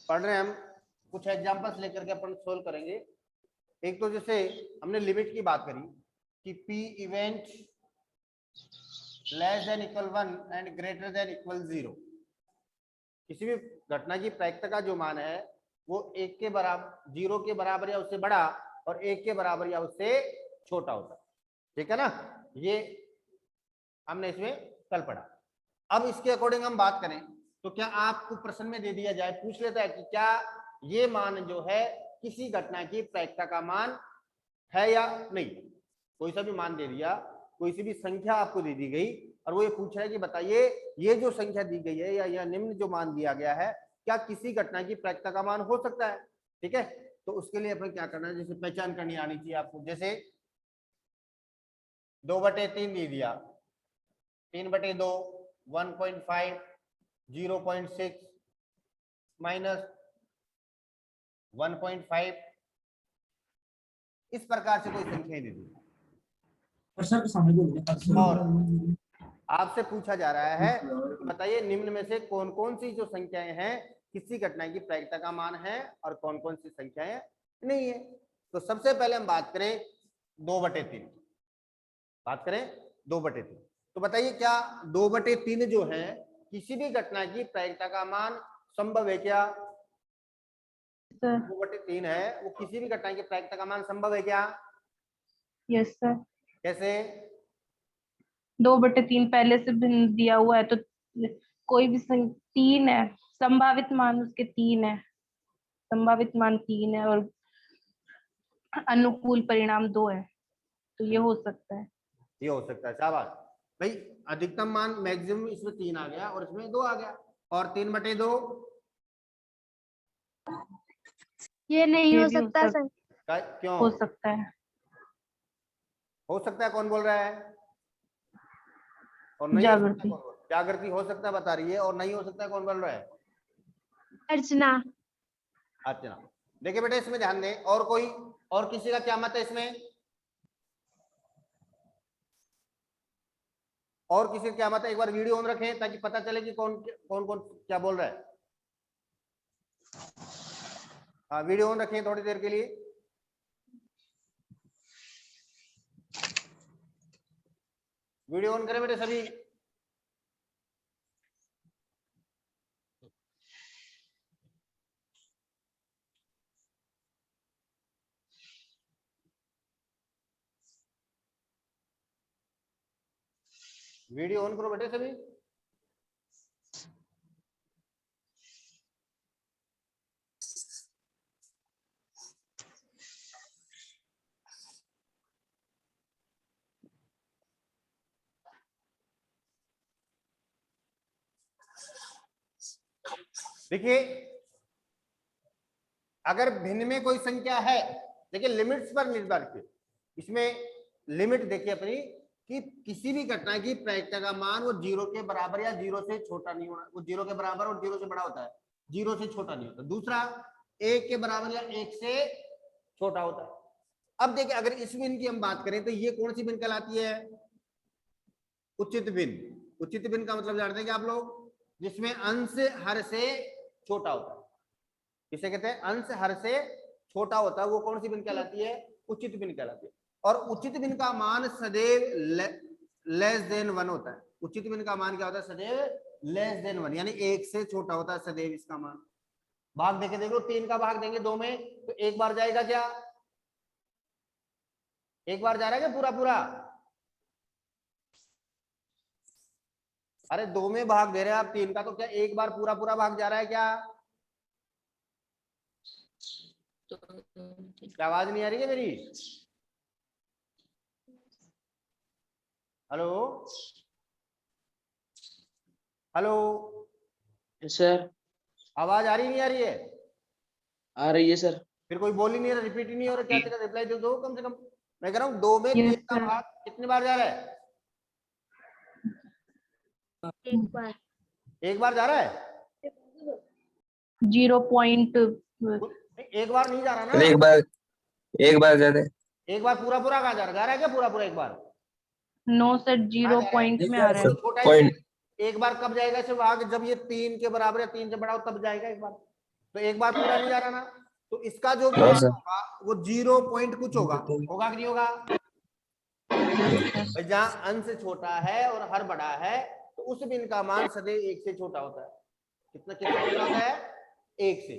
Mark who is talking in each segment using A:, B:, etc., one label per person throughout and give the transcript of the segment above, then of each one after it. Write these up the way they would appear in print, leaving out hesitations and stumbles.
A: पढ़ रहे हैं हम, कुछ एग्जांपल्स लेकर के अपन सोल्व करेंगे। एक तो जैसे हमने लिमिट की बात करी कि p event less than equal 1 and greater than equal 0, किसी भी घटना की प्रायिकता का जो मान है वो 1 के बराबर, 0 के बराबर या उससे बड़ा और 1 के बराबर या उससे छोटा होता है। ठीक है ना, ये हमने इसमें कल पढ़ा। अब इसके अकॉर्डिंग हम बात करें तो क्या आपको प्रश्न में दे दिया जाए, पूछ लेता है कि क्या ये मान जो है किसी घटना की प्रायिकता का मान है या नहीं। कोई सा भी मान दे दिया, कोई सी भी संख्या आपको दे दी गई और वो ये पूछ रहा है कि बताइए ये जो संख्या दी गई है या यह निम्न जो मान दिया गया है क्या किसी घटना की प्रायिकता का मान हो सकता है। ठीक है, तो उसके लिए अपन क्या करना है, जैसे पहचान करनी आनी चाहिए आपको। जैसे 2/3 दे दिया, 3/2, 1.5, 0.6 माइनस 1.5, इस प्रकार से कोई संख्या दे दी और आपसे पूछा जा रहा है बताइए निम्न में से कौन कौन सी जो संख्याएं हैं किसी घटना की प्रायिकता का मान है और कौन कौन सी संख्याएं नहीं है। तो सबसे पहले हम बात करें 2/3, बात करें 2/3। तो बताइए क्या 2/3 जो है किसी भी घटना की प्रायिकता का मान संभव है क्या? 2/3 है वो किसी भी घटना की प्रायिकता का मान संभव है क्या?
B: Yes sir.
A: कैसे?
B: 2/3 पहले से भी दिया हुआ है तो कोई भी 3 है, संभावित मान उसके 3 है, संभावित मान 3 है और अनुकूल परिणाम 2 है, तो ये हो सकता है।
A: ये हो सकता है, शाबाश भाई। अधिकतम मान मैक्सिमम इसमें 3 आ गया और इसमें 2 आ गया, और 3/2
C: ये नहीं
B: ये
C: हो
B: भी
C: सकता सर।
A: क्यों
B: हो सकता है।
A: हो सकता है? कौन बोल रहा है? और नहीं हो सकता
B: जागृति।
A: कौन बोल? जागृति हो सकता है बता रही है, और नहीं हो सकता है कौन बोल रहा है?
C: अर्चना।
A: अर्चना। देखिए बेटा इसमें ध्यान दें, और कोई और किसी का क्या मत है इसमें? और किसी का क्या मत है? एक बार वीडियो ऑन रखें ताकि पता चले कि कौन कौन कौन क्या बोल रहा है। हाँ वीडियो ऑन रखें थोड़ी देर के लिए। वीडियो ऑन करें बेटे सभी। वीडियो ऑन करो बेटे सभी। देखिए अगर भिन्न में कोई संख्या है, देखिए लिमिट्स पर निर्भर है इसमें। लिमिट देखिए अपनी कि किसी भी घटना की प्रायिकता का मान वो 0 के बराबर या 0 से छोटा नहीं होना, वो 0 के बराबर और 0 से बड़ा होता है, 0 से छोटा नहीं होता। दूसरा 1 के बराबर या 1 से छोटा होता है। अब देखिए अगर इस भिन्न की हम बात करें तो ये कौन सी भिन्न कहलाती है? उचित भिन्न। उचित भिन्न का मतलब जानते हैं कि आप लोग, जिसमें अंश हर से छोटा होता है, किसे कहते हैं? अंश हर से छोटा होता है, वो कौन सी भिन्न कहलाती है? उचित भिन्न कहलाती है। और उचित भिन्न का मान सदैव लेस देन 1 होता है। उचित भिन्न का मान क्या होता है? सदैव लेस देन 1, यानी 1 से छोटा होता है सदैव इसका मान। भाग देके देखो, 3 का भाग देंगे 2 में तो एक बार जाएगा क्या? एक बार जा रहा है क्या पूरा पूरा? अरे 2 में भाग दे रहे हैं आप 3 का, तो क्या एक बार पूरा पूरा भाग जा रहा है क्या? क्या आवाज नहीं आ रही है मेरी? हेलो हेलो
D: सर
A: आवाज आ रही नहीं आ रही है?
D: आ रही है सर।
A: फिर कोई बोल ही नहीं रहा, रिपीट ही नहीं हो रहा, क्या तेरा रिप्लाई दे दो कम से कम। मैं कह रहा हूँ 2 में 3
B: यस
A: का
B: सर।
A: भाग कितनी बार जा रहा है?
C: एक बार।
A: एक बार जा रहा है?
B: 0 पॉइंट।
A: एक बार नहीं जा रहा ना।
D: एक बार ज्यादा।
A: एक बार पूरा पूरा कहाँ जा रहा है? क्या पूरा पूरा एक बार?
B: नो सर, 0 पॉइंट में आ रहा है।
A: छोटा है। एक बार कब जाएगा इसे भाग? जब ये 3 के बराबर या 3 से बड़ा हो तब जाएगा एक बार। तो एक बार पूरा नहीं जा रहा ना, तो इसका जो भी
D: हाँ,
A: मान
D: सर।
A: होगा वो 0 पॉइंट कुछ होगा कि नहीं होगा? भाई जहां अंश छोटा है और हर बड़ा है तो उस बिन का मान सदैव 1 से छोटा होता है। कितना कितना छोटा होता है? 1 से।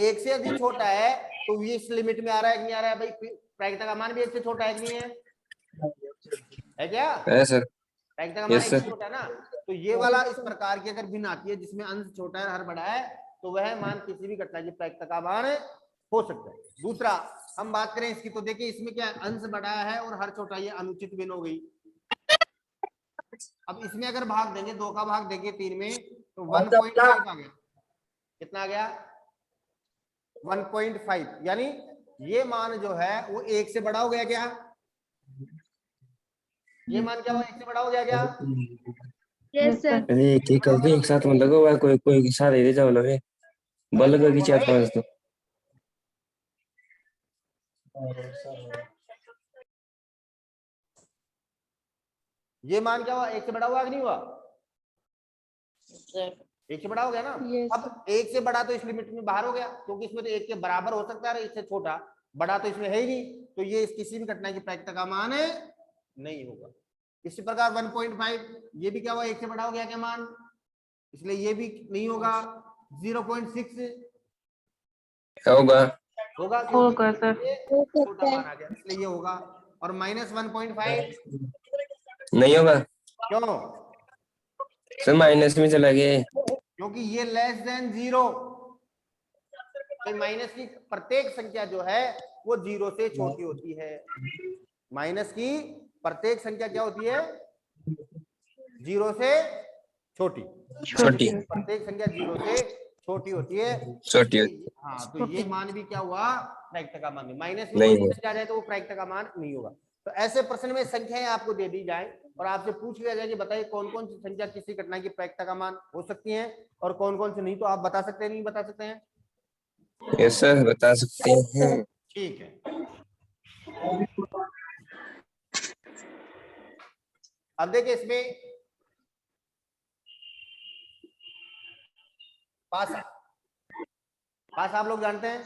A: 1 से यदि छोटा है तो ये इस लिमिट में आ रहा है कि नहीं आ रहा है? भाई प्रायिकता का मान भी 1 से छोटा है कि नहीं है? है क्या?
D: है सर।
A: प्रायिकता का मान
D: यस
A: 1 से
D: सर।
A: छोटा है ना, तो ये वाला इस प्रकार की अगर भिन्न आती है जिसमें अंश छोटा है हर बड़ा है तो वह मान किसी भी घटना की प्रायिकता का मान हो सकता है। दूसरा हम बात करें इसकी, तो देखिए इसमें क्या है, अंश बड़ा है और हर छोटा, ये अनुचित भिन्न हो गई। अब इसमें अगर भाग देंगे, 2 का भाग देंगे 3 में तो 1.5 आ गया। कितना आ गया? 1.5, यानी ये मान जो है वो 1 से बड़ा हो गया क्या? ये मान क्या हुआ? 1 से बड़ा हो गया क्या?
C: Yes sir.
D: अरे एक करके एक साथ में लगा हुआ है, कोई कोई के साथ दे जाओ लगे बल की चार पांच तो।
A: ये मान क्या हुआ? 1 से बड़ा हुआ कि नहीं हुआ? 1 से बड़ा हो गया ना।
C: Yes.
A: अब 1 से बड़ा तो इस लिमिट में बाहर हो गया, क्योंकि इसमें तो 1 के बराबर हो सकता है, इससे छोटा बड़ा तो इसमें है ही नहीं, तो ये इस किसी भी घटना की प्रायिकता का मान नहीं होगा। इसी प्रकार 1.5 ये भी क्या हुआ? 1 से बड़ा हो गया क्या मान? इसलिए ये भी नहीं होगा। 0.6
D: होगा।
A: होगा
B: होगा सर।
A: ये छोटा मान आ गया, इसलिए ये होगा। और -1.5
D: नहीं होगा
A: क्यों?
D: सर, माइनस में चला गया।
A: क्योंकि ये लेस देन 0, माइनस की प्रत्येक संख्या जो है वो 0 से छोटी होती है। माइनस की प्रत्येक संख्या क्या होती है? 0 से छोटी।
D: छोटी।
A: प्रत्येक संख्या 0 से छोटी होती है।
D: छोटी।
A: हाँ, तो ये मान भी क्या हुआ? प्रायिकता का मान। माइनस में
D: नहीं
A: कोई
D: है।
A: संख्या आ जाए तो वो प्रायिकता का मान नहीं होगा। तो ऐसे प्रश्न में संख्याएं आपको दे दी जाए और आपसे पूछ लिया जाए कि बताइए कौन कौन सी संख्या किसी घटना की प्रायिकता का मान हो सकती है और कौन कौन सी नहीं, तो आप बता सकते हैं नहीं बता सकते हैं?
D: यस सर, बता सकते हैं।
A: ठीक है। अब देखिए इसमें पासा, पासा आप लोग जानते हैं?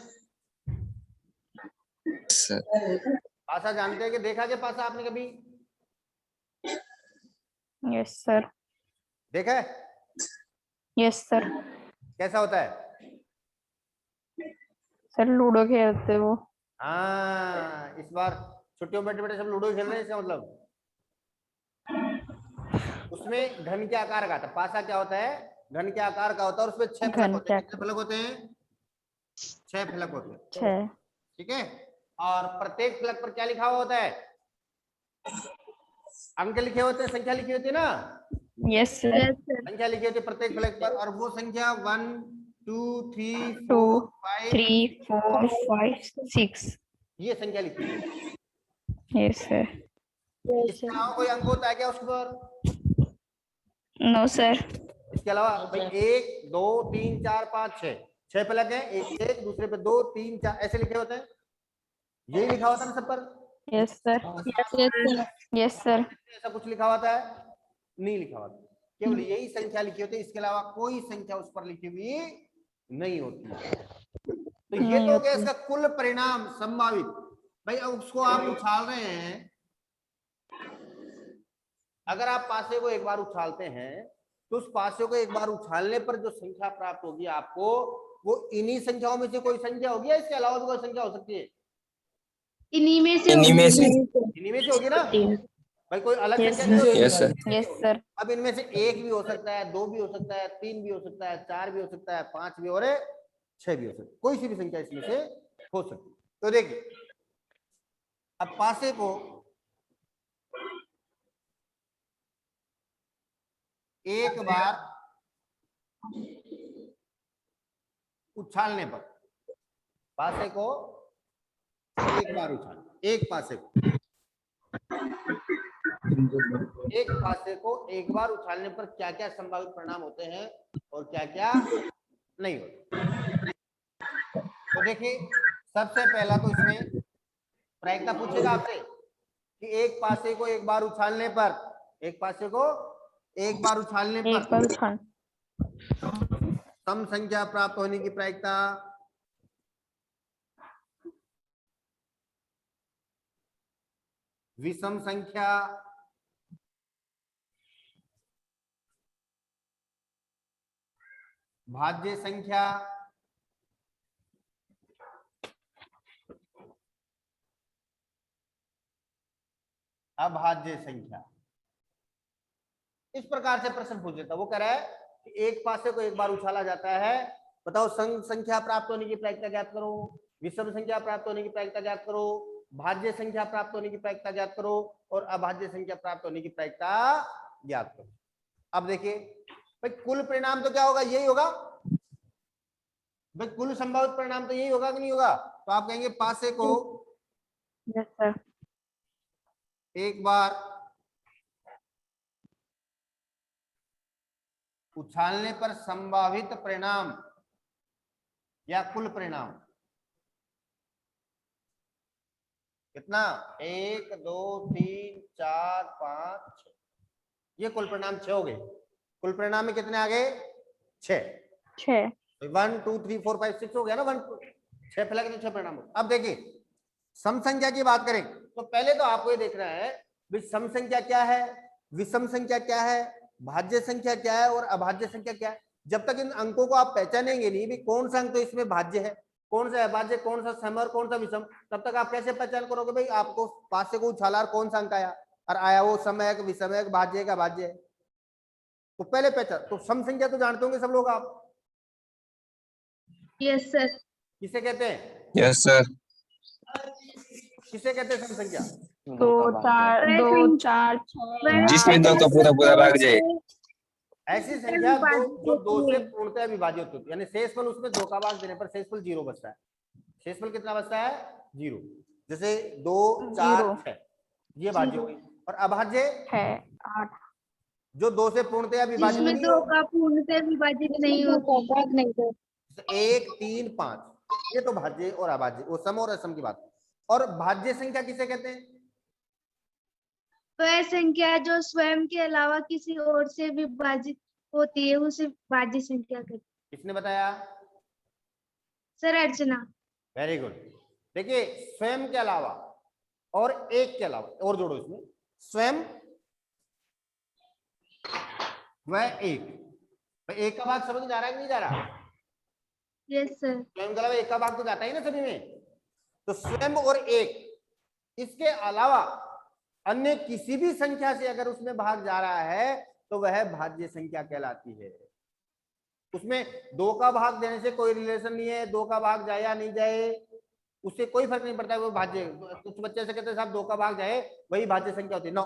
D: सर
A: पासा जानते हैं कि देखा क्या पासा आपने कभी?
B: Yes sir.
A: देखा है?
B: Yes sir.
A: कैसा होता है?
B: सर लूडो खेलते वो।
A: हाँ, इस बार छुट्टियों में बैठे बैठे सब लूडो खेल रहे हैं, इसका मतलब उसमें घन के आकार का था। पासा क्या होता है? घन के आकार का होता है और उसमें 6 फलक होते हैं। कितने फलक होते हैं? 6 फलक होते हैं।
B: 6।
A: ठीक है। और प्रत्येक फलक पर क्या लिखा हुआ होता है? अंक लिखे होते हैं, संख्या लिखी होती है ना।
B: Yes sir.
A: संख्या लिखी होती है प्रत्येक फलक पर, और वो संख्या 1 2 3
B: 2
A: 4 5
B: 3 4 5 6
A: ये संख्या लिखी है।
B: Yes sir.
A: इसके अलावा कोई अंक होता है क्या उसके पर?
B: No sir.
A: इसके अलावा भाई 1 2 3 4 5 6 6 फलक है, एक एक दूसरे पे 2 3 4 ऐसे लिखे होते हैं। यही लिखा होता है ना सब पर?
B: Yes sir. Yes sir.
A: ऐसा कुछ लिखा होता है? नहीं लिखा होता, केवल यही संख्या लिखी होती है, इसके अलावा कोई संख्या उस पर लिखी हुई नहीं होती है। तो ये तो हो गया इसका कुल परिणाम संभावित। भाई अब उसको आप उछाल रहे हैं, अगर आप पासे को एक बार उछालते हैं तो उस पासे को एक बार उछालने पर जो संख्या प्राप्त होगी आपको, वो इन्हीं संख्याओं में से कोई संख्या होगी या इसके अलावा भी कोई संख्या हो सकती है?
C: इन्हीं में से
D: इन्हीं में से।
A: इन्हीं में से होगी ना भाई, कोई अलग
B: Yes,
A: संख्या नहीं हो
D: यस सर।
A: सकती।
B: Yes sir.
A: अब इनमें से 1 भी हो सकता है, 2 भी हो सकता है, 3 भी हो सकता है, 4 भी हो सकता है, 5 भी और 6 भी हो सकता है, कोई सी भी संख्या इसमें से हो सकती है। तो देखिए अब पासे को एक बार उछालने पर, पासे को एक बार उछाल, एक पासे को एक बार उछालने पर क्या क्या संभावित परिणाम होते हैं और क्या क्या नहीं होते। तो देखिए सबसे पहला तो इसमें प्रायिकता पूछेगा आपसे कि एक पासे को एक बार उछालने पर, एक पासे को एक बार उछालने पर सम संख्या प्राप्त होने की प्रायिकता विषम संख्या भाज्य संख्या अभाज्य संख्या। इस प्रकार से प्रश्न पूछ लेता। वो कह रहा है कि एक पासे को एक बार उछाला जाता है, बताओ सम संख्या प्राप्त होने की प्रायिकता ज्ञात करो, विषम संख्या प्राप्त होने की प्रायिकता ज्ञात करो, भाज्य संख्या प्राप्त होने की प्रायिकता ज्ञात करो और अभाज्य संख्या प्राप्त होने की प्रायिकता ज्ञात करो। अब देखिए भाई कुल परिणाम तो क्या होगा, यही होगा भाई, कुल संभावित परिणाम तो यही होगा कि नहीं होगा। तो आप कहेंगे पासे को
B: यस सर।
A: एक बार उछालने पर संभावित परिणाम या कुल परिणाम कितना, 1 2 3 4 5 6, ये कुल परिणाम 6 हो गए। कुल परिणाम में कितने आ गए, 6। 1 2 3 4 5 6 हो गया ना, 1 6 फैला के 6 परिणाम। अब देखिए सम संख्या की बात करें तो पहले तो आपको ये देखना है भी सम संख्या क्या है, विषम संख्या क्या है, भाज्य संख्या क्या है और अभाज्य संख्या क्या है। जब तक इन अंकों को आप पहचानेंगे नहीं भी कौन सा अंक तो इसमें भाज्य है, कौन सा अभाज्य, कौन सा सम और कौन सा विषम, तब तक आप कैसे पहचान करोगे भाई आपको पासे को उछाला और कौन सा अंक आया और आया वो समय विषम भाज्य का भाज्य है। तो पहले पहचान, तो सम संख्या तो जानते होंगे सब लोग आप,
C: यस सर।
A: किसे कहते हैं,
D: यस सर।
A: किसे कहते हैं सम संख्या,
B: 2 4 6
D: जिसमें 2 का पूरा पूरा भाग जाए।
A: ऐसी संख्या जो 2 से पूर्णतः विभाजित होती है, यानी शेषफल उसमें 2 का भाग देने पर शेषफल 0 बचता है। शेषफल कितना बचता है, 0। जैसे 2 4 6 ये भाज्य हो गई। और अभाज्य
B: है 8,
A: जो 2 से पूर्णतः विभाजित
C: जिसमें
A: नहीं
C: 2
A: हो,
C: का पूर्णतः विभाजित नहीं होती।
A: 1 3 5 ये तो भाज्य और अभाज्य, वो सम और असम की बात। और भाज्य संख्या किसे कहते हैं,
C: वह संख्या जो स्वयं के अलावा किसी और से विभाजित होती है उसे भाज्य संख्या कहते हैं।
A: किसने बताया,
C: सर अर्चना।
A: Very good. देखिए स्वयं के अलावा और एक के अलावा, और जोड़ो इसमें, स्वयं वह एक का भाग समझ में आ रहा है कि नहीं जा रहा,
C: यस सर।
A: स्वयं के अलावा एक का भाग तो जाता ही ना सभी में। तो स्वयं और एक, इसके अलावा अन्य किसी भी संख्या से अगर उसमें भाग जा रहा है तो वह भाज्य संख्या कहलाती है। उसमें 2 का भाग देने से कोई रिलेशन नहीं है, 2 का भाग जाए या नहीं जाए उससे कोई फर्क नहीं पड़ता है, वो भाज्य। कुछ बच्चे से कहते हैं साहब 2 का भाग जाए वही भाज्य संख्या होती है। नो,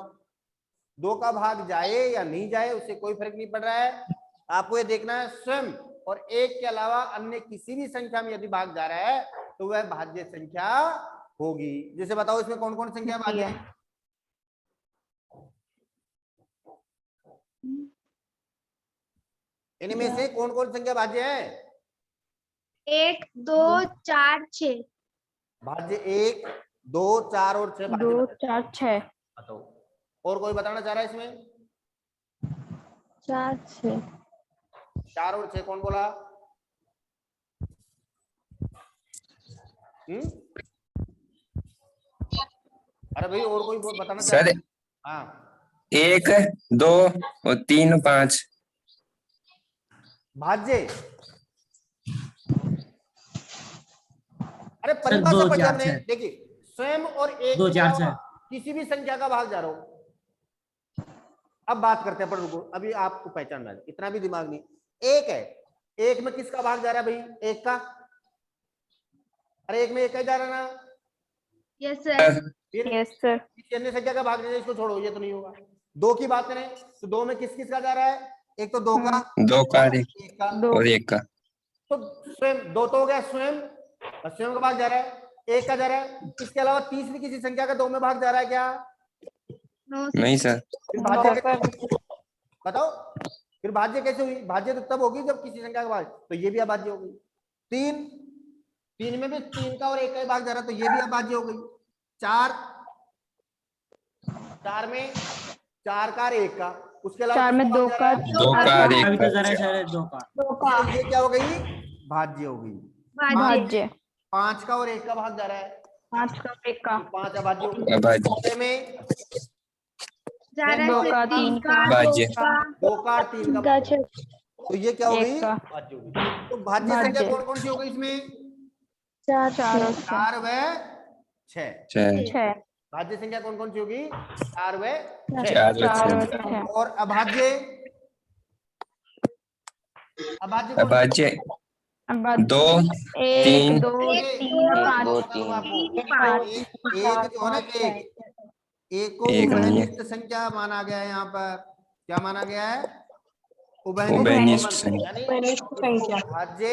A: 2 का भाग जाए या नहीं जाए उससे कोई फर्क नहीं पड़ रहा है। आपको ये देखना है स्वयं और एक के अलावा अन्य किसी भी संख्या में यदि भाग जा रहा है तो वह भाज्य संख्या होगी। जैसे बताओ इसमें कौन कौन संख्या भाज्य है, इनमें से कौन कौन संख्या भाज्य है,
C: 1 2 4 6
A: भाज्य 1 2 4 और 6 भाज्य
B: 2
A: बताओ।
B: 4 6
A: बताओ और कोई बताना चाह रहा है इसमें,
B: 4 6
A: 4 और 6 कौन बोला, अरे भाई और कोई बताना चाह रहा है, हाँ
D: 1 2 और 3 5
A: भाज्य। अरे परिभाषा पढ़ी हमने, देखिए स्वयं और एक के अलावा किसी भी संख्या का भाग जा रहा हो। अब बात करते हैं, पर रुको अभी आपको पहचान में, इतना भी दिमाग नहीं। एक है, एक में किसका भाग जा रहा है भाई, एक का, अरे एक में एक का जा रहा है ना,
C: यस सर।
B: Yes sir.
A: किसी अन्य संख्या का भाग नहीं, इसको छोड़ो ये तो नहीं होगा। 2 की बात करें तो 2 में किस किस का जा रहा है, एक तो 2 का,
D: 2 का
A: एक का
D: और 1 का।
A: तो स्वयं 2 तो हो गया, स्वयं का भाग जा रहा है, एक का जा रहा है। इसके अलावा तीसरी किसी संख्या का 2 में भाग जा रहा है क्या,
D: नहीं सर।
A: फिर भाज्य कैसे, बताओ फिर भाज्य कैसे हुई, भाज्य तो तब होगी जब किसी संख्या का भाग, तो ये भी अभाज्य हो गई। 3 में भी 3 का और 1 का भाग जा रहा है तो ये भी अभाज्य हो गई। 4 में 4 का और 1 का, उसके अलावा
B: 4 में
A: किसका
B: 2
A: भाग जा
B: का
A: रहा है?
E: 2 का और 1
F: अभी तो
E: का।
F: जरा सर 2 का।
A: तो ये क्या हो गई? भाज्य हो गई।
B: भाज्य
A: 5 का और 1 का भाग जा रहा है,
B: 5 का 1 का
A: 5 अभाज्य हो गई।
E: अभाज्य।
A: 6 में
C: जा रहा
B: 2
C: है
B: का 3 का
E: भाज्य।
A: 2 का और 3 का भाग। तो ये क्या हो गई?
B: 1 का
A: भाज्य हो गई। तो भाज्य संख्या
B: भाज्य।
A: कौन कौन सी हो गई इसमें?
B: 4 और
A: 4 व 6।
B: 6
A: भाज्य संख्या कौन कौन सी होगी? 4 व 6।
E: 4 व
B: 4 और
E: 6।
B: 6
A: और अभाज्य? अभाज्य कौन सी?
E: अभाज्य
B: अब
E: 2
B: 1
E: 3
B: 2 3 5
E: 2
A: बताऊं
E: 3
A: आपको।
B: 5
A: एक जो है ना, एक को
E: एक नहीं है।
A: उभयनिष्ठ संख्या माना गया है। यहाँ पर क्या माना गया है?
E: उभयनिष्ठ
A: संबंध।
E: संख्या।
A: यानी
B: उभयनिष्ठ संख्या।
A: भाज्य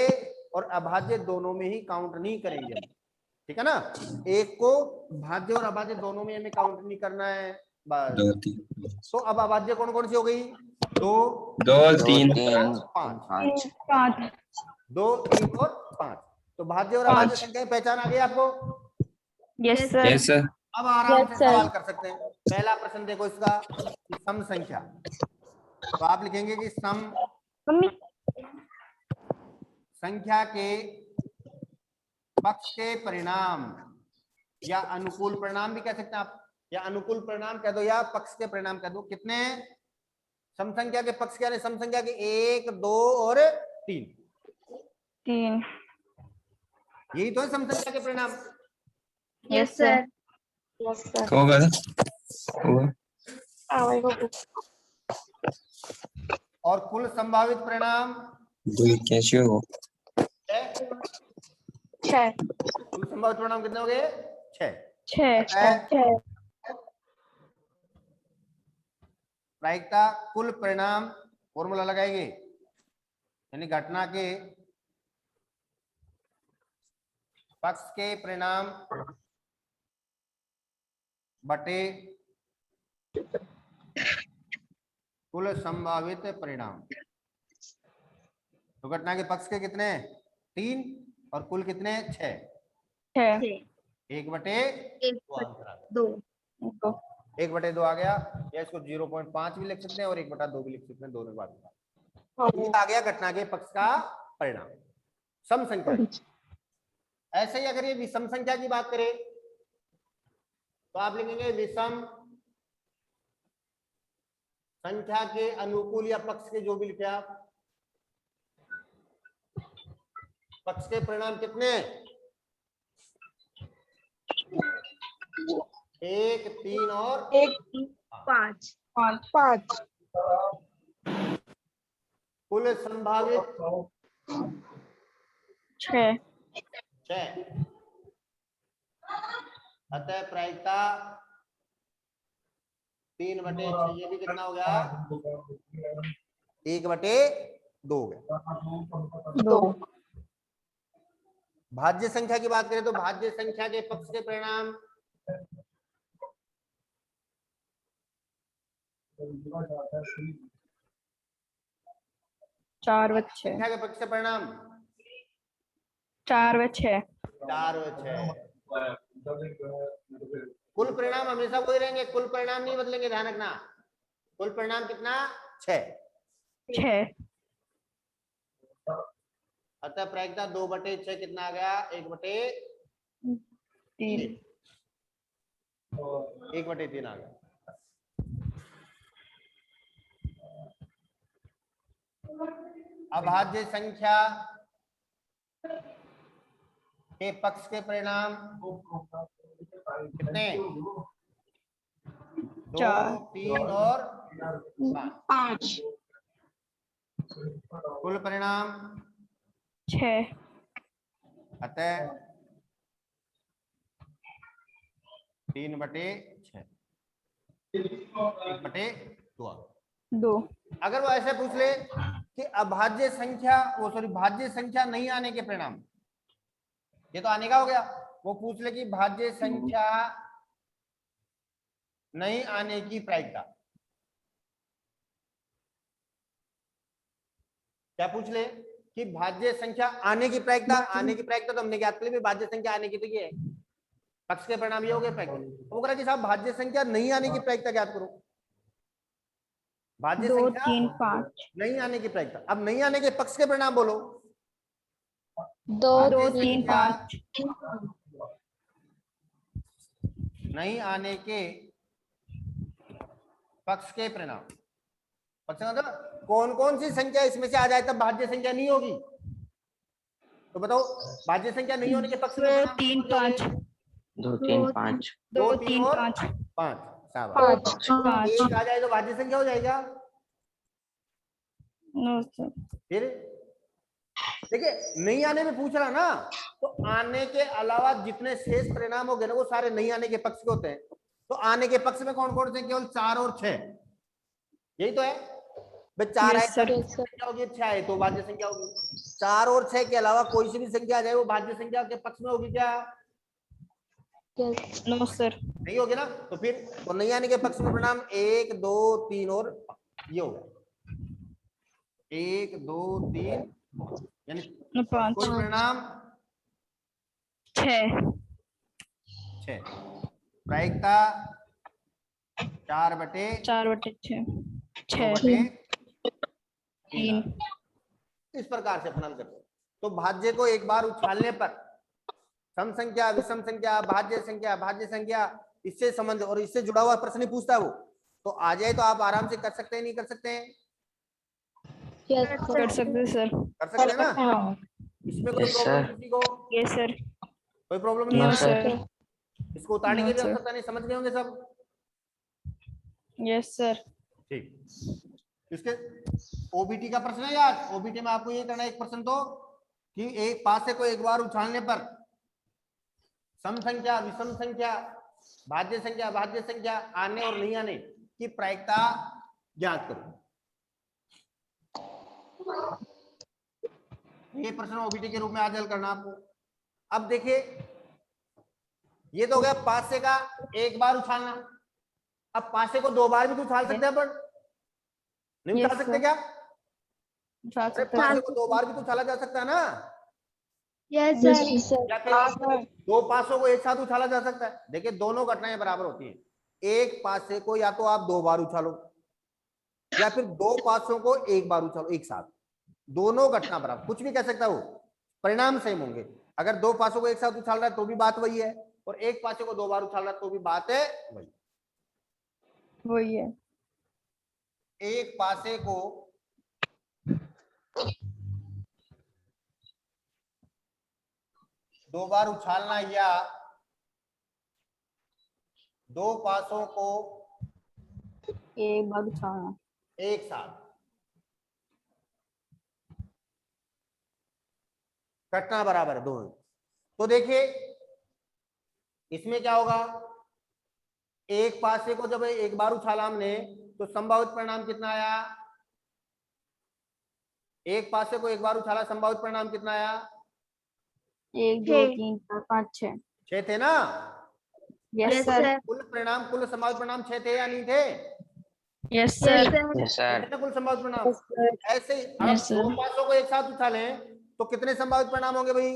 A: और अभाज्य दोनों में ही काउंट नहीं करेंगे हम, ठीक है ना। एक को भाज्य और अभाज्य दोनों में हमें काउंट नहीं करना है बस।
E: 2 3
A: तो अब अभाज्य कौन कौन सी हो गई? 2
E: 2 3
A: 5।
B: 5
A: 2 3 और 5। तो भाज्य और अभाज्य
B: 5
A: संख्या की पहचान आ गई आपको।
B: Yes sir
E: yes sir.
A: अब आराम
B: Yes,
A: से
B: sir.
A: सवाल कर सकते हैं। पहला प्रश्न देखो इसका, कि सम संख्या। तो आप लिखेंगे कि सम
B: मम्मी
A: संख्या के पक्ष के परिणाम या अनुकूल परिणाम भी कह सकते हैं आप, या अनुकूल परिणाम कह दो या पक्ष के परिणाम कह दो। कितने हैं? सम संख्या के पक्ष क्या है? सम संख्या के 1 2 और 3।
B: 3
A: यही तो है सम संख्या के परिणाम।
B: यस सर यस सर
E: होगा होगा।
A: और कुल संभावित परिणाम
E: 2 कैसे हो?
B: 6
A: कुल संभावित परिणाम कितने हो गए? 6।
B: 6
A: प्रायिकता कुल परिणाम फॉर्मूला लगाएंगे, यानी घटना के पक्ष के परिणाम बटे कुल संभावित परिणाम। तो घटना के पक्ष के कितने? 3 और कुल कितने? 6। 1 बटे
C: 2
A: 1 बटे 2 आ गया, या इसको 0.5 भी लिख सकते हैं और 1 बटा 2 भी लिख सकते हैं, दोनों बात। ये आ गया घटना के पक्ष का परिणाम सम संख्या। ऐसे ही अगर ये विषम संख्या की बात करें तो आप लिखेंगे विषम संख्या के अनुकूल या पक्ष के, जो भी लिखे आप। पक्ष के परिणाम कितने? 1 3 और
C: 5
B: 5
A: कुल संभावित
B: 6
A: अतः प्रायिकता 3 बटे 6। ये भी कितना हो गया? 1 बटे 2 हो गया।
B: 2
A: भाज्य संख्या की बात करें तो भाज्य संख्या के पक्ष के परिणाम
B: 4 व 6
A: संख्या के पक्ष के परिणाम
B: 4 व 6
A: 4 व 6। कुल परिणाम हमेशा वही रहेंगे, कुल परिणाम नहीं बदलेंगे, ध्यान रखना। कुल परिणाम कितना? 6। अतः प्रायिकता 2 बटे 6 कितना आ गया? 1 बटे
B: 3
A: 1 बटे 3 आ गया। अभाज्य संख्या के पक्ष के परिणाम कितने? 2 3 और 5। कुल परिणाम
B: 6
A: अतः 3 बटे 6 1 बटे 2। अगर वो ऐसे पूछ ले कि अभाज्य संख्या, वो सॉरी भाज्य संख्या नहीं आने के परिणाम, ये तो आने का हो गया। वो पूछ ले कि भाज्य संख्या नहीं आने की प्रायिकता, क्या पूछ ले कि भाज्य संख्या आने की प्रायिकता। आने की प्रायिकता तो हमने ज्ञात कर ली, भाज्य संख्या आने की तो ये है, पक्ष के परिणाम ये हो गए प्रायिकता। वो कह रहा कि साहब भाज्य संख्या नहीं आने की प्रायिकता ज्ञात करो। भाज्य
B: 2
A: संख्या
B: 3 5
A: नहीं आने की प्रायिकता। अब नहीं आने के पक्ष के परिणाम बोलो।
B: 2
A: भाज्य
B: 3
A: संख्या
B: 5
A: नहीं आने के पक्ष के परिणाम। पक्ष मतलब कौन कौन सी संख्या इसमें से आ जाए तब भाज्य संख्या नहीं होगी? तो बताओ, भाज्य संख्या नहीं होने के पक्ष में
B: 2
A: परिणाम
B: 3
A: कौन से
B: 5
E: 2 3 5
B: 2
A: 2
B: 3
A: 3 और
B: 5
A: 5।
B: 5 5
A: एक आ जाए तो भाज्य संख्या हो जाएगा।
B: No sir.
A: फिर देखिए, नहीं आने में पूछ रहा ना, तो आने के अलावा जितने शेष परिणाम हो गए ना वो सारे नहीं आने के पक्ष के होते हैं। तो आने के पक्ष में कौन कौन से? केवल 4 और 6, यही तो है भाई। 4
B: Yes,
A: है
B: sir.
A: तब संख्या होगी, 6 है तो भाज्य संख्या होगी। 4 और 6 के अलावा कोई सी भी संख्या आ जाए वो भाज्य संख्या के पक्ष में होगी क्या?
B: No sir.
A: नहीं होगी ना। तो फिर तो नहीं आने के पक्ष में परिणाम 1 2 3 और ये होगा 1 2 3, यानी
B: 5
A: कोई परिणाम
B: 6
A: 6। प्रायिकता 4/6
B: 4/6
A: 2/3।
B: 3
A: इस प्रकार से अपना करते हैं। तो भाज्य को एक बार उछालने पर सम संख्या, विषम संख्या, भाज्य संख्या इससे संबंध और इससे जुड़ा हुआ प्रश्न ही पूछता है वो। तो आ जाए तो आप आराम से कर सकते हैं, नहीं कर सकते हैं?
B: कर सकते हैं सर।
A: कर सकते हैं ना। इसमें कोई
E: Yes,
A: प्रॉब्लम
E: sir.
A: किसी को?
B: Yes sir.
A: कोई प्रॉब्लम नहीं
B: नो
A: है?
B: सर।
A: इसको उतारने
B: No,
A: की भी
B: sir.
A: आवश्यकता नहीं, समझ गए होंगे सब?
B: Yes sir.
A: ठीक। इसके ओबीटी का प्रश्न है यार। ओबीटी में आपको ये करना है एक प्रश्न तो कि एक पासे को एक बार उछालने पर सम संख्या, विषम संख्या, भाज्य संख्या आने और नहीं आने की प्रायिकता ज्ञात करो। ये प्रश्न ओबीटी के रूप में आज हल करना आपको। अब देखिए, ये तो हो गया पासे का एक बार उछालना। अब पासे को 2 बार भी तो उछाल सकते हैं अपन, नहीं उछाल
B: Yes,
A: सकते
B: sir.
A: क्या?
B: उछाल
A: अरे
B: सकते
A: पासे
B: हैं।
A: को 2 बार भी तो उछाला जा सकता है ना।
C: Yes sir.
A: या फिर 2 पासों को एक साथ उछाला जा सकता है। देखिए, दोनों घटनाएं बराबर होती हैं। एक पासे को या तो आप 2 बार उछालो या फिर 2 पासों को एक बार उछालो एक साथ, दोनों घटना बराबर। कुछ भी कह सकता है वो, परिणाम सेम होंगे। अगर 2 पासों को एक साथ उछाल रहा है तो भी बात वही है, और एक पासे को 2 बार उछाल रहा है तो भी बात है वही।
B: वही है।
A: एक पासे को 2 बार उछालना या 2 पासों को
B: एक बार उछालना
A: एक साथ, घटना बराबर है दोनों। तो देखिए, इसमें क्या होगा? एक पासे को जब एक बार उछाला हमने तो संभावित परिणाम कितना आया? एक पासे को एक बार उछाला, संभावित परिणाम कितना आया?
B: 1 2 3 4 5 6
A: 6 थे ना।
B: Yes sir.
A: कुल परिणाम, कुल संभावित परिणाम 6 थे या नहीं थे?
B: Yes sir.
E: Yes, sir.
A: कितने कुल संभावित परिणाम? ऐसे ही अब
B: Yes, sir.
A: 2 पासों को एक साथ उछालें तो कितने संभावित परिणाम होंगे भाई?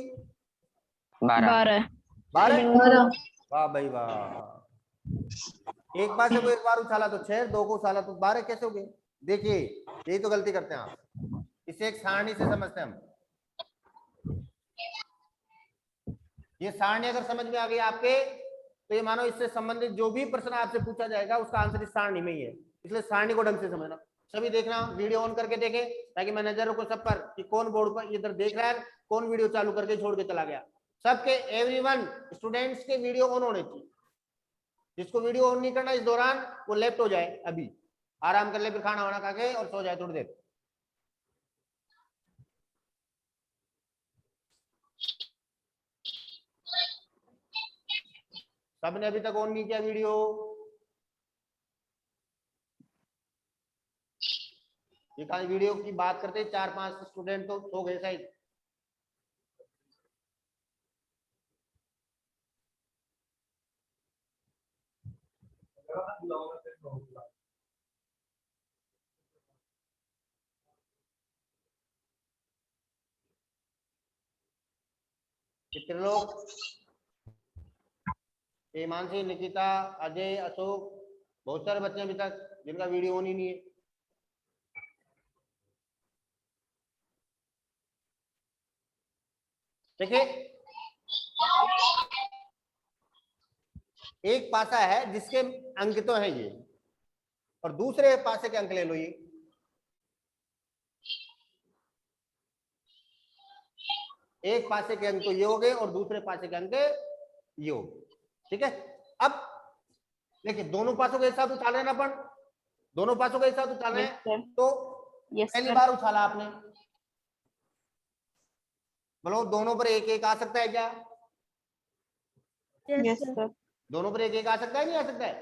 E: 12
A: 12। वाह भाई वाह। एक पासे को एक बार उछाला तो 6, 2 को उछाला तो 12, कैसे हो गए? देखिए, यही तो गलती करते हैं आप। इसे एक सारणी से समझते हैं हम। ये सारणी अगर समझ में आ गई आपके तो ये मानो इससे संबंधित जो भी प्रश्न आपसे पूछा जाएगा उसका आंसर इस सारणी में ही है। इसलिए सारणी को ढंग से समझना। सभी देखना, वीडियो ऑन करके देखें ताकि मैं नजर रखूं सब पर कि कौन बोर्ड पर इधर देख रहा है, कौन वीडियो चालू करके छोड़ के चला गया। सबके एवरीवन स्टूडेंट्स के वीडियो ऑन होने चाहिए। जिसको वीडियो ऑन नहीं करना इस दौरान वो लेफ्ट हो जाए, अभी आराम कर ले, फिर खाना वाना खा के और सो जाए थोड़ी देर। सबने अभी तक ऑन नहीं किया वीडियो? ये कहा वीडियो की बात करते 4-5 स्टूडेंट तो सो गए शायद। कितने लोग? हिमांशी, निकिता, अजय, अशोक, बहुत सारे बच्चे अभी तक जिनका वीडियो ऑन ही नहीं है। देखिए एक पासा है जिसके अंक तो है ये, और दूसरे पासे के अंक ले लो ये। एक पासे के अंक तो ये हो गए और दूसरे पासे के अंक ये हो गए, ठीक है। अब देखिए दोनों पासों के एक साथ उछाल रहे हैं ना अपन, दोनों पासों के एक साथ उछाल रहे हैं, तो पहली बार उछाला आपने, बोलो दोनों पर एक एक आ सकता है क्या?
C: Yes sir.
A: दोनों पर एक एक आ सकता है, नहीं आ सकता है?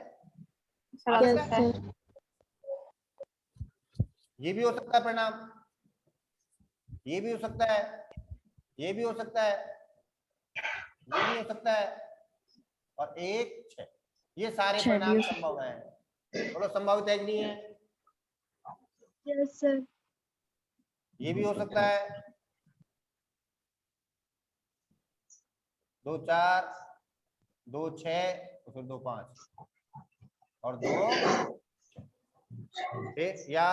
C: Yes sir.
A: ये भी हो सकता है परिणाम, ये भी हो सकता है, ये भी हो सकता है, ये भी हो सकता है, और 1 6, ये सारे परिणाम संभव है। बोलो संभावित है कि नहीं है?
C: Yes sir.
A: ये भी हो सकता है, 2 4, 2 6, तो फिर 2 5 और 2 6, या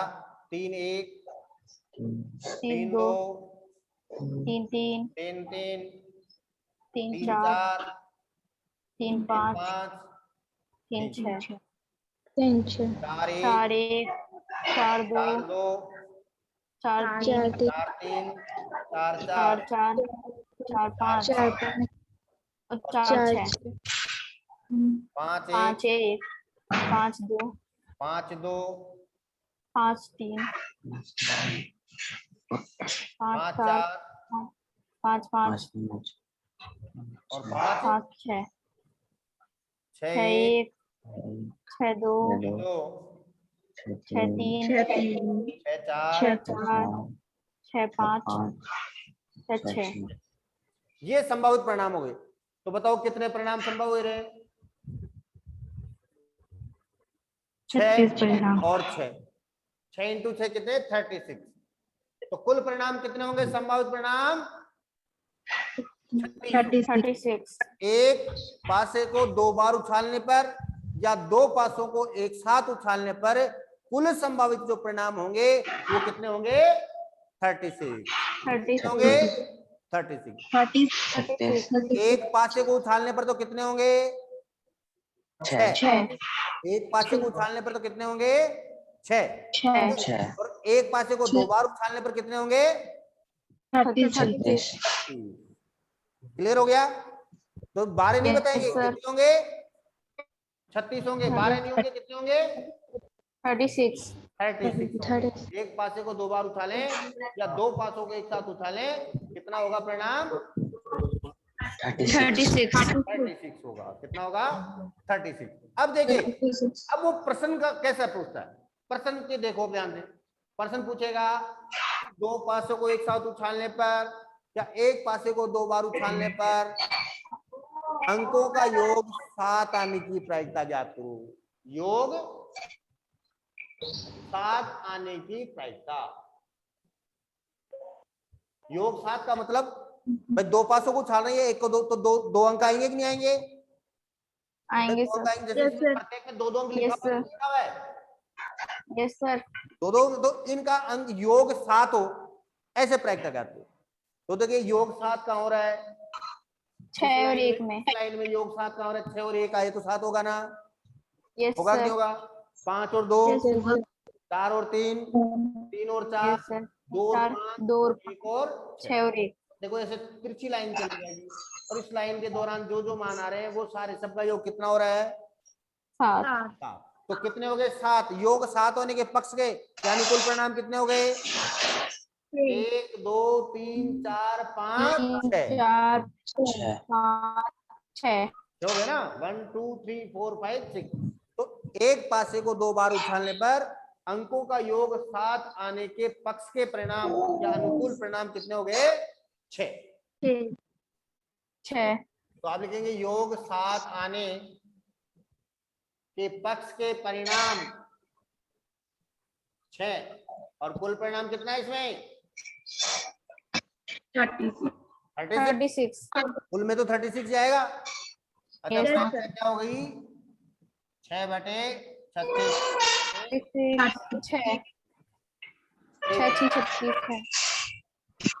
A: 3 1, 3 2,
B: 3 3
A: 3 3,
B: 3
A: 3
B: 4
A: 4,
B: 3
A: 3
B: 5
A: 5,
B: 3 6
C: 3 6
A: 4 1,
B: 4 1 4 2
A: 4 2,
B: 4 3
A: 4 3, 4
B: 4
A: 4,
B: 4 4 5
C: 4 5
B: और 4 6
A: 5
B: 5
A: 1,
B: 1 5 2
A: 5 2,
B: 5 3 5
A: 5
B: 4
A: 4
B: 5 5
A: और 5
B: 5 6
A: 6
B: 6
A: 1,
B: 1 6 2
A: 2
B: 6 3
A: 6 4,
B: 6 4 6 5 6 6
A: ये संभावित परिणाम हो गए। तो बताओ कितने परिणाम संभव हो रहे?
B: 36
A: 6
B: परिणाम।
A: और 6, 6 इंटू 6 कितने? 36। तो कुल परिणाम कितने होंगे संभावित परिणाम?
B: 36
A: एक पासे को 2 बार उछालने पर या 2 पासों को एक साथ उछालने पर कुल संभावित जो परिणाम होंगे वो कितने होंगे? 36 होंगे। 36 एक पासे को उछालने पर तो कितने होंगे? 6। एक पासे को उछालने पर तो कितने होंगे? 6। और एक पासे को 2 बार उछालने पर कितने होंगे?
B: 36
A: क्लियर हो गया? तो 12 नहीं
B: Yes,
A: बताएंगे
B: sir.
A: कितने होंगे? 36 होंगे। 12 नहीं होंगे, कितने होंगे?
B: 36
A: होंगे। एक पासे को 2 बार उछालें या 2 पासों को एक साथ उछालें, कितना होगा परिणाम? 36 होगा। कितना होगा? 36। अब देखिए, अब वो प्रश्न का कैसा पूछता है? प्रश्न के देखो ध्यान से, प्रश्न पूछेगा 2 पासों को एक साथ उछालने पर या एक पासे को 2 बार उछालने पर अंकों का योग 7 आने की प्रायिकता ज्ञात करो। योग 7 आने की प्रायिकता। योग 7 का मतलब भाई 2 पासों को उछाल रही है, एक को 2 तो 2 अंक आएंगे कि नहीं आएंगे?
B: आएंगे
A: दो अंक
B: सर।
A: आएंगे। जैसे प्रत्येक में 2 अंक लिखा हुआ है।
B: Yes sir.
A: 2 तो इनका अंक योग 7 हो, ऐसे प्रायिकता ज्ञात करो। तो देखिए योग 7 कहाँ हो रहा है?
B: 6 और 1 में।
A: लाइन में योग 7 कहाँ हो रहा है? 6 और 1 आए तो 7 होगा ना?
B: यस
A: होगा कि
B: सर।
A: नहीं होगा? 5 और 2, 4 और 3, 3 और 4,
B: यस सर।
A: 2 और
B: 4
A: 5,
B: 2 और
A: 1 और
B: 6 और 1।
A: देखो ऐसे तिरछी लाइन चली जाएगी और इस लाइन के दौरान जो जो मान आ रहे हैं वो सारे सबका योग कितना हो रहा है?
B: 7।
A: तो कितने हो गए? 7। योग 7 होने के पक्ष के यानी कुल परिणाम कितने हो गए? 1 2 3 4 5 6
B: 4 5 6
A: हो गए ना? 1 2 3 4 5 6। तो एक पासे को 2 बार उछालने पर अंकों का योग 7 आने के पक्ष के परिणाम या अनुकूल परिणाम कितने हो गए? 6।
B: 6।
A: तो आप लिखेंगे योग 7 आने के पक्ष के परिणाम 6 और कुल परिणाम कितना है इसमें? 36। कुल में तो 36 जाएगा। अच्छा संख्या क्या हो गई? 6 बटे 36
B: 6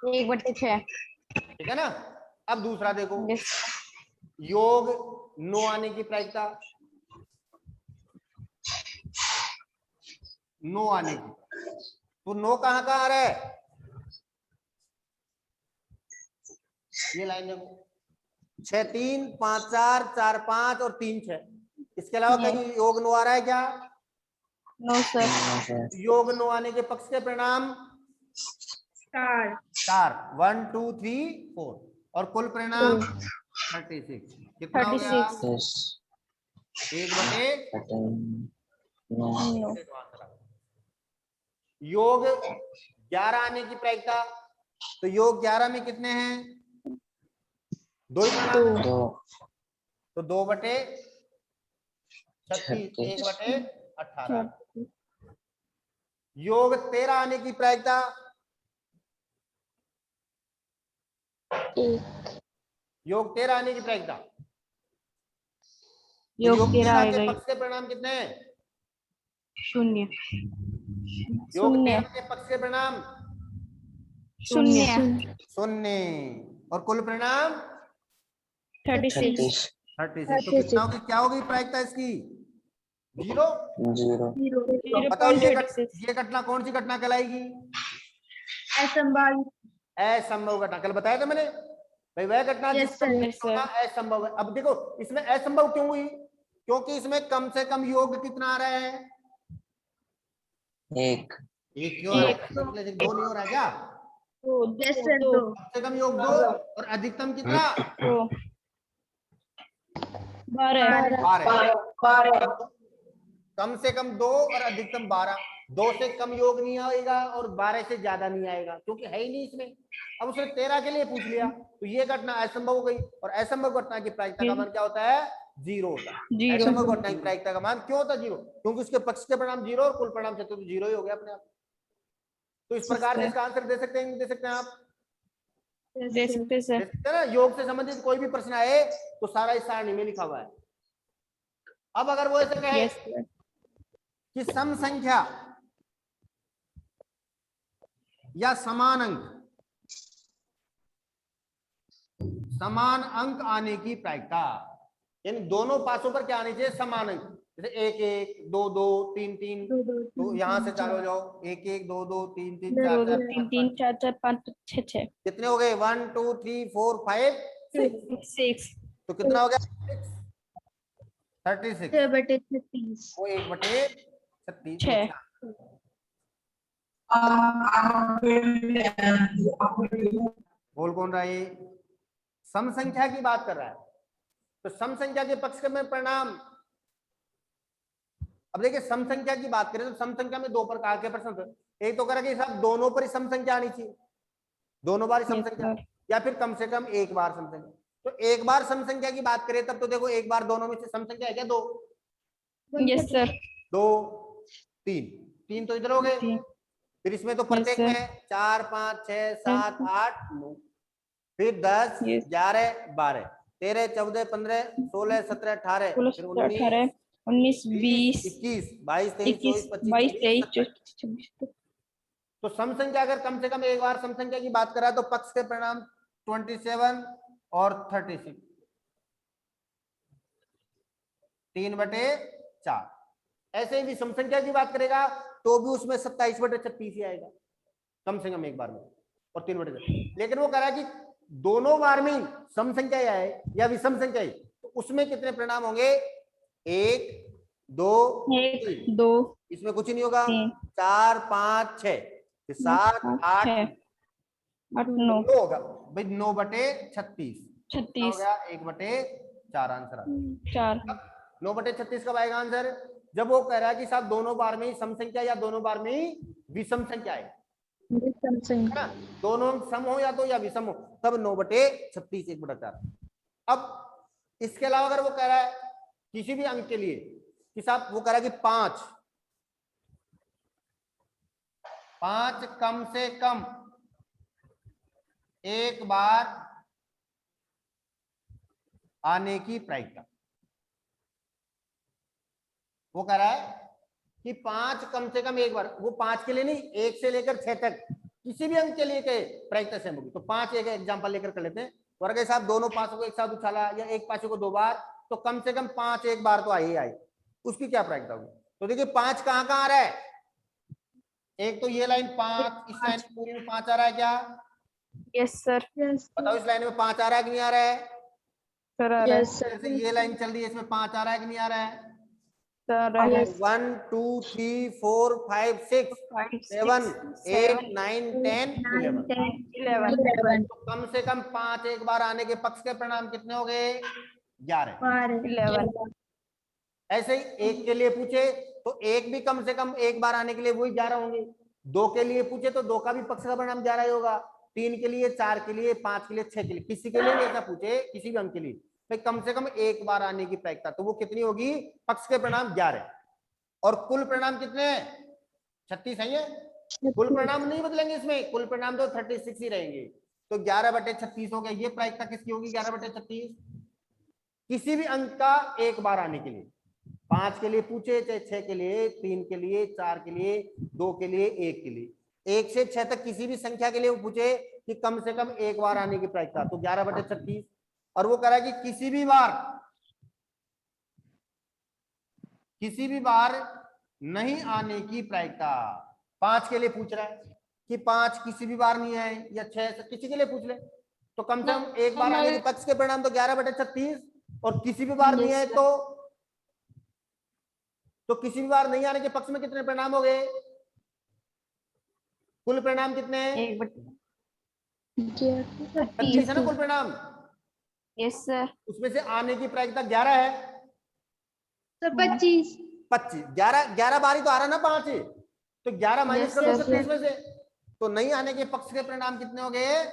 B: 1 बटे 6।
A: ठीक है ना? अब दूसरा देखो,
B: Yes.
A: योग 9 आने की प्रायिकता, 9 आने की, तो 9 कहाँ कहाँ आ रहा है, ये लाइन देखो, 6 3 5 4 4 5 और 3 6, इसके अलावा कहीं योग 9 आ रहा है क्या?
B: No sir.
A: योग 9 आने के पक्ष के परिणाम 4, 1 2 3 4, और कुल परिणाम 36, कितना हो गया?
B: 36.
A: 1/।
B: No.
A: योग 11 आने की प्रायिकता, तो योग 11 में कितने हैं? 2 ही परिणाम, तो 2/36, 1/18। योग 13 आने की प्रायिकता, योग 13 आने की प्रायिकता,
B: योग
A: योग
B: 13
A: 13
B: आएगा
A: के
B: ही।
A: पक्ष के परिणाम कितने हैं?
B: 0.
A: योग
B: 0.
A: 13 के पक्ष के परिणाम
B: 0.
A: 0, और कुल परिणाम
B: 36.
A: 36, तो कितना होगी, क्या होगी प्रायिकता इसकी? 0।
C: 0.
A: बताओ ये
B: 0.36.
A: ये घटना कौन सी घटना कहलाएगी?
C: असंभावित।
A: असंभव घटना, कल बताया था मैंने भाई, वह घटना
C: Yes,
A: जिसका
C: sir.
B: Yes, sir.
A: होना असंभव है। अब देखो इसमें असंभव क्यों हुई, क्योंकि इसमें कम से कम योग कितना आ रहा है?
E: एक।
A: एक क्यों आ रहा है? मतलब 2 नहीं हो रहा है क्या?
C: Yes, sir. 2.
A: कम से कम योग 2, और अधिकतम कितना?
B: 12.
A: 12। कम से कम 2 और अधिकतम 12, 2 से कम योग नहीं आएगा और 12 से ज्यादा नहीं आएगा, क्योंकि है ही नहीं इसमें। अब उसने 13 के लिए पूछ लिया, तो ये घटना असंभव हो गई, और असंभव घटना की प्रायिकता का मान क्या होता है? 0 होता है।
B: 0.
A: असंभव घटना की प्रायिकता का मान क्यों होता है 0? क्योंकि उसके पक्ष के परिणाम 0 और कुल परिणाम से तो 0 ही हो गया अपने आप। तो इस प्रकार से इसका आंसर दे सकते हैं, नहीं दे सकते हैं आप?
B: दे सकते
A: दे
B: सर.
A: सकते हैं ना। योग से संबंधित कोई भी प्रश्न आए तो सारा इस सारणी में लिखा हुआ है। अब अगर वो ऐसे कहे
B: Yes sir.
A: कि सम संख्या या समान अंक आने की प्रायिकता, यानी दोनों पासों पर क्या आने चाहिए? समान अंक। जैसे 1 1 2 2 3 3, तो यहां से चालू हो जाओ, 1 1 2 2 3 3 4 4
B: 3 3 4 4 5 6 6.
A: कितने हो गए? 1 2 3 4 5 6,
B: 6.
A: तो कितना हो गया? 36,
C: 6/36.
A: वो 1/36।
B: 6.
A: बोल कौन रहा है? ये सम संख्या की बात कर रहा है, तो सम संख्या के पक्ष में परिणाम। अब देखिए सम संख्या की बात करें तो सम संख्या में 2 प्रकार के प्रश्न होते। एक तो करें कि साहब दोनों पर ही सम संख्या आनी चाहिए, दोनों बार सम संख्या, या फिर कम से कम एक बार सम संख्या। तो एक बार सम संख्या की बात करें तब तो देखो एक बार दोनों में से सम संख्या है क्या? 2।
B: Yes sir.
A: 2 3 तो इधर हो गए, फिर इसमें तो प्रत्येक
B: sir.
A: में 4 5 6 7 8 9, फिर 10
B: Yes.
A: 11 12 13 14 15 16 17 18, फिर
B: 18 19 20
A: 21 22 23
B: 21
A: 24
B: 22
A: 25
B: 23
A: 26।
B: 26.
A: तो सम संख्या अगर कम से कम एक बार सम संख्या की बात करा तो पक्ष के परिणाम 27 और 36, 3/4। ऐसे ही भी सम संख्या की बात करेगा तो भी उसमें 27/36 ही आएगा कम से कम एक बार में, और 3/4। लेकिन वो कह रहा है कि दोनों बार में सम संख्या आए या विषम संख्या, तो उसमें कितने परिणाम होंगे? 1 2
B: 1 2
A: इसमें कुछ ही नहीं होगा,
B: 3
A: 4 5 6, 7 8
B: 8 9
A: होगा भाई, 9/36 हो
B: 36
A: गया, 1/4 आंसर।
B: 4.
A: 9/36 कब आएगा आंसर? जब वो कह रहा है कि साहब दोनों बार में ही सम संख्या या दोनों बार में ही विषम संख्या है ना, दोनों सम हो या तो या विषम हो, तब 9/36 1/4। अब इसके अलावा अगर वो कह रहा है किसी भी अंक के लिए कि साहब वो कह रहा है कि 5 कम से कम एक बार आने की प्रायिकता, वो कह रहा है कि 5 कम से कम एक बार, वो 5 के लिए नहीं, 1 से लेकर 6 तक किसी भी अंक के लिए कहे प्रायिकता सेम होगी। तो 5 एक एग्जांपल लेकर कर लेते हैं, वर्ग साहब दोनों पासों को एक साथ उछाला या एक पासे को 2 बार, तो कम से कम 5 एक बार तो आई ही आई, उसकी क्या प्रायिकता होगी? तो देखिए 5 कहाँ कहाँ आ रहा है, एक तो ये लाइन 5, इस लाइन पूरी में 5 आ रहा है क्या?
B: Yes sir.
A: बताओ इस लाइन में 5 आ रहा है कि नहीं आ रहा है?
B: सर आ रहा है।
A: जैसे ये लाइन चल रही है इसमें 5 आ रहा है कि नहीं आ रहा है?
B: सर आ रहा है।
A: 1 2 3 4 5 6 7 8 9 10 11। तो कम से कम 5 एक बार आने के पक्ष के परिणाम कितने हो गए? 11।
B: 11।
A: ऐसे ही एक के लिए पूछे तो एक भी कम से कम एक बार आने के लिए वही 11 होंगे। 2 के लिए पूछे तो 2 का भी पक्ष का परिणाम 11 ही होगा। 3 के लिए, 4 के लिए, 5 के लिए, 6 के लिए, किसी के लिए भी ऐसा पूछे, किसी भी अंक के लिए, भाई कम से कम एक बार आने की प्रायिकता, तो वो कितनी होगी? पक्ष के परिणाम 11। और कुल परिणाम कितने हैं? 36 है ये। कुल परिणाम नहीं बदलेंगे इसमें, कुल परिणाम तो 36 ही रहेंगे। तो 11/36 हो गया। ये प्रायिकता किसकी होगी? 11/36 किसी भी अंक का एक बार आने के लिए। 5 के लिए पूछे, चाहे 6 के लिए, 3 के लिए, 4 के लिए, 2 के लिए, 1 के लिए, 1 से 6 तक किसी भी संख्या के लिए वो पूछे कि कम से कम एक बार आने की प्रायिकता, तो 11/36। और वो कह रहा है कि किसी भी बार नहीं आने की प्रायिकता। 5 के लिए पूछ रहा है कि 5 किसी भी बार नहीं आए, या 6 किसी के लिए पूछ ले, तो कम से कम एक बार आने के पक्ष के परिणाम तो 11/36, और किसी भी बार नहीं आए तो किसी भी बार नहीं आने के पक्ष में कितने परिणाम हो गए? कुल परिणाम कितने हैं? 36 है ना कुल परिणाम।
B: Yes sir.
A: उसमें से आने की प्रायिकता 11 है।
C: सर 25
A: 11 बार ही तो आ रहा ना 5, तो 11 माइनस कर लो
B: Yes,
A: 36 में से, तो नहीं आने के पक्ष के परिणाम कितने हो गए?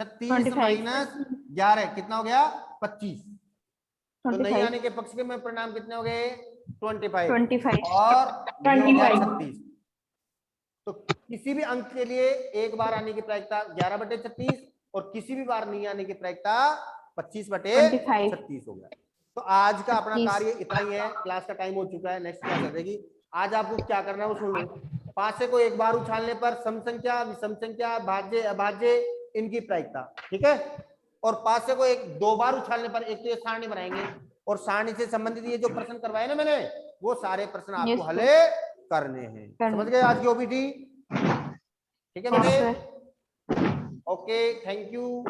A: 36 माइनस 11 कितना हो गया? 25। तो नहीं आने के पक्ष के में परिणाम कितने हो गए? 25 और 36। तो किसी भी अंक के लिए एक बार आने की प्रायिकता 11/36 और किसी भी बार नहीं आने की प्रायिकता 25/36 हो गया। तो आज का अपना कार्य इतना ही है। क्लास का टाइम हो चुका है, नेक्स्ट क्लास रहेगी। आज आपको क्या करना है वो सुन लो। पासे को एक बार उछालने पर सम संख्या, विषम संख्या, भाज्य, अभाज्य, इनकी प्रायिकता, ठीक है। और पासे को 2 बार उछालने पर एक तो ये सारणी बनाएंगे, और सारणी से संबंधित ये जो प्रश्न करवाए ना मैंने, वो सारे प्रश्न आपको हल करने हैं। समझ गए आज की ओबीटी? ठीक है बेटे, ओके, थैंक यू।